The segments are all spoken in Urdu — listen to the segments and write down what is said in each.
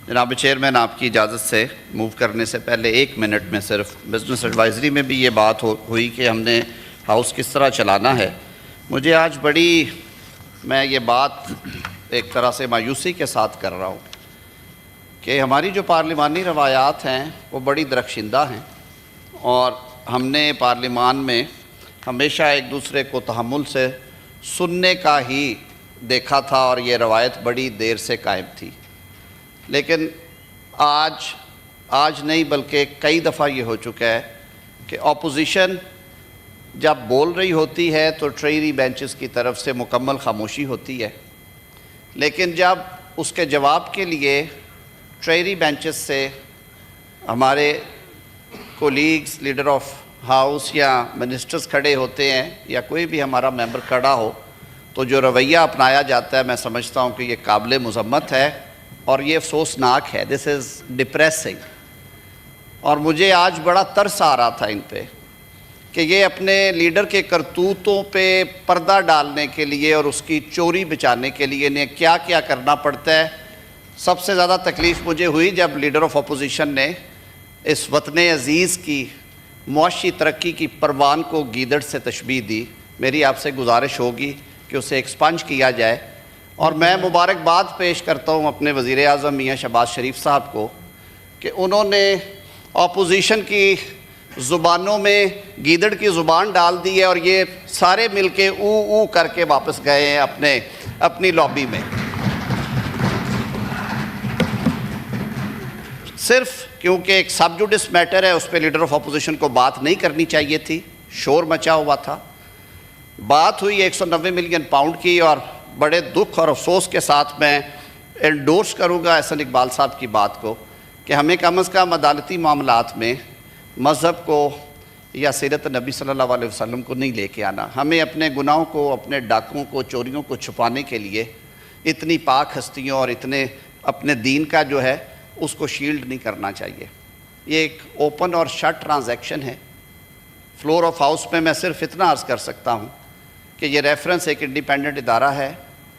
جناب چیئرمین، آپ کی اجازت سے موو کرنے سے پہلے 1 منٹ میں صرف بزنس ایڈوائزری میں بھی یہ بات ہوئی کہ ہم نے ہاؤس کس طرح چلانا ہے. مجھے آج میں یہ بات ایک طرح سے مایوسی کے ساتھ کر رہا ہوں کہ ہماری جو پارلیمانی روایات ہیں وہ بڑی درخشندہ ہیں، اور ہم نے پارلیمان میں ہمیشہ ایک دوسرے کو تحمل سے سننے کا ہی دیکھا تھا، اور یہ روایت بڑی دیر سے قائم تھی. لیکن آج نہیں بلکہ کئی دفعہ یہ ہو چکا ہے کہ اپوزیشن جب بول رہی ہوتی ہے تو ٹریری بینچز کی طرف سے مکمل خاموشی ہوتی ہے، لیکن جب اس کے جواب کے لیے ٹریری بینچز سے ہمارے کولیگز، لیڈر آف ہاؤس یا منسٹرز کھڑے ہوتے ہیں یا کوئی بھی ہمارا ممبر کھڑا ہو، تو جو رویہ اپنایا جاتا ہے میں سمجھتا ہوں کہ یہ قابل مذمت ہے اور یہ افسوسناک ہے. دس از ڈپریسنگ. اور مجھے آج بڑا ترس آ رہا تھا ان پہ کہ یہ اپنے لیڈر کے کرتوتوں پہ پردہ ڈالنے کے لیے اور اس کی چوری بچانے کے لیے انہیں کیا کیا کرنا پڑتا ہے. سب سے زیادہ تکلیف مجھے ہوئی جب لیڈر آف اپوزیشن نے اس وطن عزیز کی معاشی ترقی کی پروان کو گیدڑ سے تشبیہ دی. میری آپ سے گزارش ہوگی کہ اسے ایکسپنج کیا جائے، اور میں مبارکباد پیش کرتا ہوں اپنے وزیر اعظم میاں شہباز شریف صاحب کو کہ انہوں نے اپوزیشن کی زبانوں میں گیدڑ کی زبان ڈال دی ہے، اور یہ سارے مل کے او کر کے واپس گئے ہیں اپنی لابی میں. صرف کیونکہ ایک سب جوڈس میٹر ہے، اس پہ لیڈر آف اپوزیشن کو بات نہیں کرنی چاہیے تھی، شور مچا ہوا تھا. بات ہوئی 190 ملین پاؤنڈ کی، اور بڑے دکھ اور افسوس کے ساتھ میں انڈورس کروں گا احسن اقبال صاحب کی بات کو کہ ہمیں کم از کم عدالتی معاملات میں مذہب کو یا سیرت نبی صلی اللہ علیہ وسلم کو نہیں لے کے آنا. ہمیں اپنے گناہوں کو، اپنے ڈاکوں کو، چوریوں کو چھپانے کے لیے اتنی پاک ہستیوں اور اتنے اپنے دین کا جو ہے اس کو شیلڈ نہیں کرنا چاہیے. یہ ایک اوپن اور شٹ ٹرانزیکشن ہے. فلور آف ہاؤس میں صرف اتنا عرض کر سکتا ہوں کہ یہ ریفرنس ایک انڈیپینڈنٹ ادارہ ہے،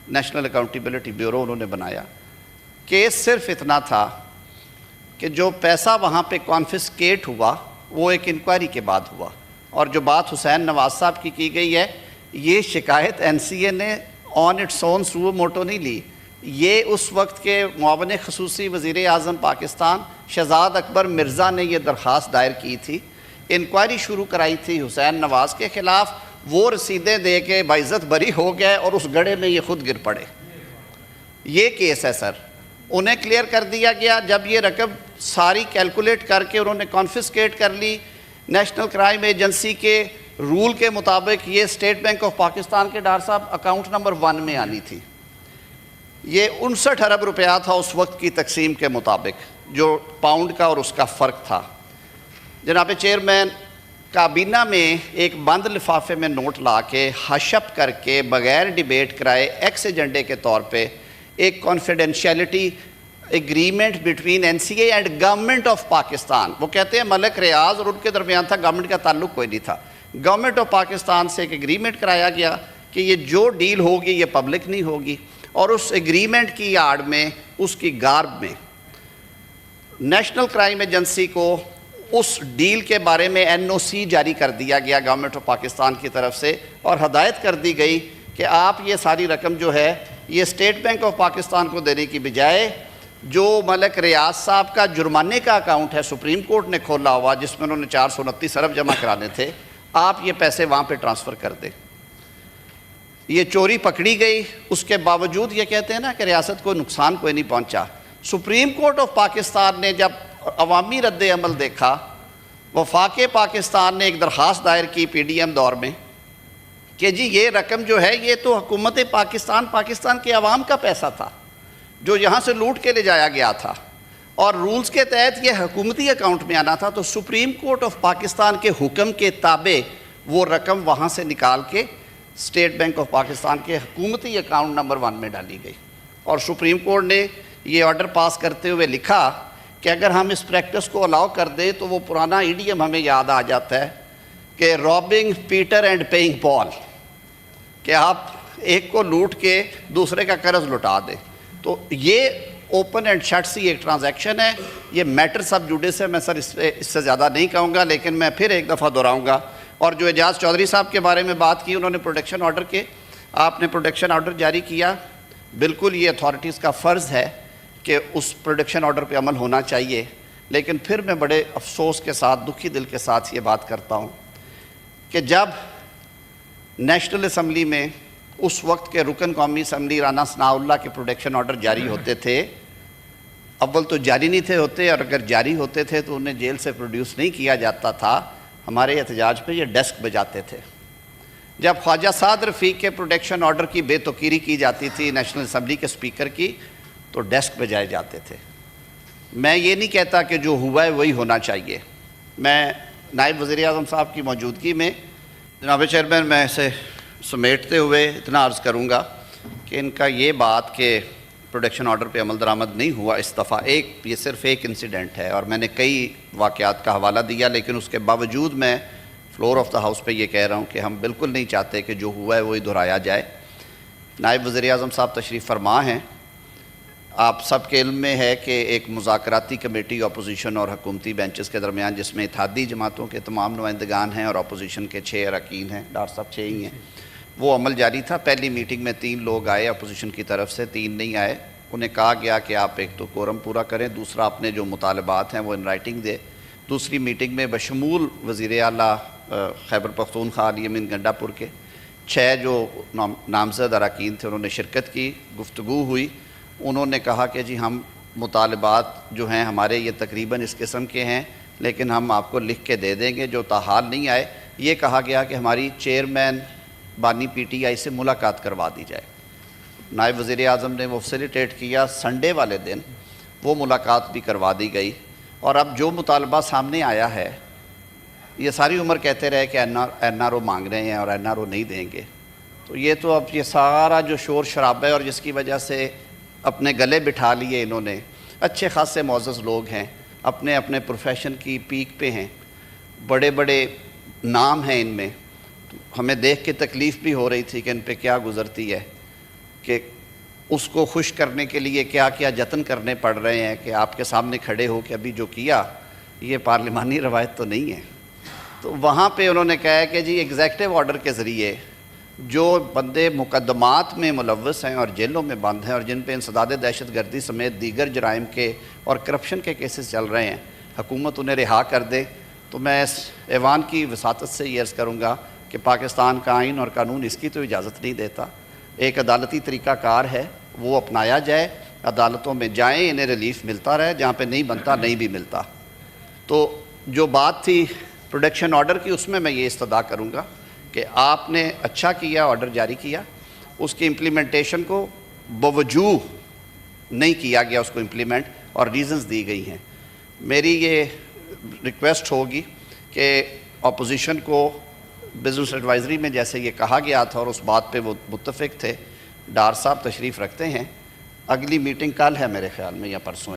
نیشنل اکاؤنٹیبلٹی بیورو انہوں نے بنایا. کیس صرف اتنا تھا کہ جو پیسہ وہاں پہ کانفسکیٹ ہوا وہ ایک انکوائری کے بعد ہوا، اور جو بات حسین نواز صاحب کی گئی ہے، یہ شکایت NCA نے on its own so motto نہیں لی. یہ اس وقت کے معاون خصوصی وزیر اعظم پاکستان شہزاد اکبر مرزا نے یہ درخواست دائر کی تھی، انکوائری شروع کرائی تھی حسین نواز کے خلاف. وہ رسیدیں دے کے باعزت بری ہو گئے اور اس گڑھے میں یہ خود گر پڑے. یہ کیس ہے سر. انہیں کلیئر کر دیا گیا جب یہ رقم ساری کیلکولیٹ کر کے انہوں نے کانفسکیٹ کر لی. نیشنل کرائم ایجنسی کے رول کے مطابق یہ اسٹیٹ بینک آف پاکستان کے ڈار صاحب اکاؤنٹ نمبر 1 میں آنی تھی. یہ 59 ارب روپیہ تھا اس وقت کی تقسیم کے مطابق، جو پاؤنڈ کا اور اس کا فرق تھا. جناب چیئرمین، کابینہ میں ایک بند لفافے میں نوٹ لا کے حشپ کر کے بغیر ڈیبیٹ کرائے ایکس ایجنڈے کے طور پہ ایک confidentiality agreement between NCA and government of Pakistan. وہ کہتے ہیں ملک ریاض اور ان کے درمیان تھا، گورنمنٹ کا تعلق کوئی نہیں تھا. گورنمنٹ آف پاکستان سے ایک ایگریمنٹ کرایا گیا کہ یہ جو ڈیل ہوگی یہ پبلک نہیں ہوگی، اور اس ایگریمنٹ کی آڑ میں، اس کی گارب میں نیشنل کرائم ایجنسی کو اس ڈیل کے بارے میں NOC جاری کر دیا گیا گورنمنٹ آف پاکستان کی طرف سے، اور ہدایت کر دی گئی کہ آپ یہ ساری رقم جو ہے یہ اسٹیٹ بینک آف پاکستان کو دینے کی بجائے جو ملک ریاض صاحب کا جرمانے کا اکاؤنٹ ہے سپریم کورٹ نے کھولا ہوا جس میں انہوں نے 429 ارب جمع کرانے تھے، آپ یہ پیسے وہاں پہ ٹرانسفر کر دیں. یہ چوری پکڑی گئی. اس کے باوجود یہ کہتے ہیں نا کہ ریاست کو نقصان کوئی نہیں پہنچا. سپریم کورٹ آف پاکستان نے جب عوامی رد عمل دیکھا، وفاق پاکستان نے ایک درخواست دائر کی PDM دور میں کہ جی یہ رقم جو ہے یہ تو حکومت پاکستان کے عوام کا پیسہ تھا جو یہاں سے لوٹ کے لے جایا گیا تھا، اور رولز کے تحت یہ حکومتی اکاؤنٹ میں آنا تھا. تو سپریم کورٹ آف پاکستان کے حکم کے تابع وہ رقم وہاں سے نکال کے اسٹیٹ بینک آف پاکستان کے حکومتی اکاؤنٹ نمبر 1 میں ڈالی گئی. اور سپریم کورٹ نے یہ آرڈر پاس کرتے ہوئے لکھا کہ اگر ہم اس پریکٹس کو الاؤ کر دیں تو وہ پرانا ایڈیم ہمیں یاد آ جاتا ہے کہ رابنگ پیٹر اینڈ پیئنگ پال، کہ آپ ایک کو لوٹ کے دوسرے کا قرض لٹا دیں. تو یہ اوپن اینڈ شٹ سی ایک ٹرانزیکشن ہے. یہ میٹر سب جوڈس ہے. میں سر اس سے زیادہ نہیں کہوں گا, لیکن میں پھر ایک دفعہ دہراؤں گا. اور جو اعجاز چودھری صاحب کے بارے میں بات کی, انہوں نے پروٹیکشن آرڈر کے, آپ نے پروٹیکشن آرڈر جاری کیا, بالکل یہ اتھارٹیز کا فرض ہے کہ اس پروٹیکشن آرڈر پہ عمل ہونا چاہیے. لیکن پھر میں بڑے افسوس کے ساتھ, دکھی دل کے ساتھ یہ بات کرتا ہوں کہ جب نیشنل اسمبلی میں اس وقت کے رکن قومی اسمبلی رانا ثناء اللہ کے پروٹیکشن آرڈر جاری ہوتے تھے, اول تو جاری نہیں تھے ہوتے, اور اگر جاری ہوتے تھے تو انہیں جیل سے پروڈیوس نہیں کیا جاتا تھا. ہمارے احتجاج پہ یہ ڈیسک بجاتے تھے. جب خواجہ سعد رفیق کے پروٹیکشن آرڈر کی بے توقیری کی جاتی تھی نیشنل اسمبلی کے اسپیکر کی, تو ڈیسک بجائے جاتے تھے. میں یہ نہیں کہتا کہ جو ہوا ہے وہی ہونا چاہیے. میں نائب وزیر اعظم صاحب کی موجودگی میں جناب چیئرمین میں اسے سمیٹتے ہوئے اتنا عرض کروں گا کہ ان کا یہ بات کہ پروٹیکشن آرڈر پہ عمل درآمد نہیں ہوا اس دفعہ, یہ صرف ایک انسیڈنٹ ہے, اور میں نے کئی واقعات کا حوالہ دیا, لیکن اس کے باوجود میں فلور آف دا ہاؤس پہ یہ کہہ رہا ہوں کہ ہم بالکل نہیں چاہتے کہ جو ہوا ہے وہی دہرایا جائے. نائب وزیر اعظم صاحب تشریف فرما ہیں. آپ سب کے علم میں ہے کہ ایک مذاکراتی کمیٹی اپوزیشن اور حکومتی بینچز کے درمیان, جس میں اتحادی جماعتوں کے تمام نمائندگان ہیں اور اپوزیشن کے 6 اراکین ہیں, ڈاکٹر صاحب 6 ہی ہیں, وہ عمل جاری تھا. پہلی میٹنگ میں 3 لوگ آئے اپوزیشن کی طرف سے, 3 نہیں آئے. انہیں کہا گیا کہ آپ ایک تو کورم پورا کریں, دوسرا اپنے جو مطالبات ہیں وہ ان رائٹنگ دے. دوسری میٹنگ میں بشمول وزیر اعلیٰ خیبر پختونخوا علی امین گنڈا پور کے 6 جو نامزد اراکین تھے, انہوں نے شرکت کی, گفتگو ہوئی. انہوں نے کہا کہ جی ہم مطالبات جو ہیں ہمارے یہ تقریباً اس قسم کے ہیں, لیکن ہم آپ کو لکھ کے دے دیں گے جو تاحال نہیں آئے. یہ کہا گیا کہ ہماری چیئرمین بانی پی ٹی آئی سے ملاقات کروا دی جائے. نائب وزیر اعظم نے وہ فیسیلیٹیٹ کیا, سنڈے والے دن وہ ملاقات بھی کروا دی گئی. اور اب جو مطالبہ سامنے آیا ہے, یہ ساری عمر کہتے رہے کہ این آر او مانگ رہے ہیں اور این آر او نہیں دیں گے. تو یہ تو اب یہ سارا جو شور شرابہ ہے, اور جس کی وجہ سے اپنے گلے بٹھا لیے انہوں نے, اچھے خاصے معزز لوگ ہیں, اپنے اپنے پروفیشن کی پیک پہ ہیں, بڑے بڑے نام ہیں ان میں. ہمیں دیکھ کے تکلیف بھی ہو رہی تھی کہ ان پہ کیا گزرتی ہے, کہ اس کو خوش کرنے کے لیے کیا کیا جتن کرنے پڑ رہے ہیں کہ آپ کے سامنے کھڑے ہو کہ ابھی جو کیا یہ پارلیمانی روایت تو نہیں ہے. تو وہاں پہ انہوں نے کہا ہے کہ جی ایگزیکٹو آرڈر کے ذریعے جو بندے مقدمات میں ملوث ہیں اور جیلوں میں بند ہیں, اور جن پہ انسداد دہشت گردی سمیت دیگر جرائم کے اور کرپشن کے کیسز چل رہے ہیں, حکومت انہیں رہا کر دے. تو میں اس ایوان کی وساطت سے یہ عرض کروں گا کہ پاکستان کا آئین اور قانون اس کی تو اجازت نہیں دیتا. ایک عدالتی طریقہ کار ہے, وہ اپنایا جائے, عدالتوں میں جائیں, انہیں ریلیف ملتا رہے, جہاں پہ نہیں بنتا نہیں بھی ملتا. تو جو بات تھی پروٹیکشن آرڈر کی, اس میں یہ استدعا کروں گا کہ آپ نے اچھا کیا, آرڈر جاری کیا, اس کی امپلیمنٹیشن کو بوجوہ نہیں کیا گیا اس کو امپلیمنٹ, اور ریزنز دی گئی ہیں. میری یہ ریکویسٹ ہوگی کہ اپوزیشن کو بزنس ایڈوائزری میں جیسے یہ کہا گیا تھا اور اس بات پہ وہ متفق تھے, ڈار صاحب تشریف رکھتے ہیں, اگلی میٹنگ کل ہے میرے خیال میں یا پرسوں.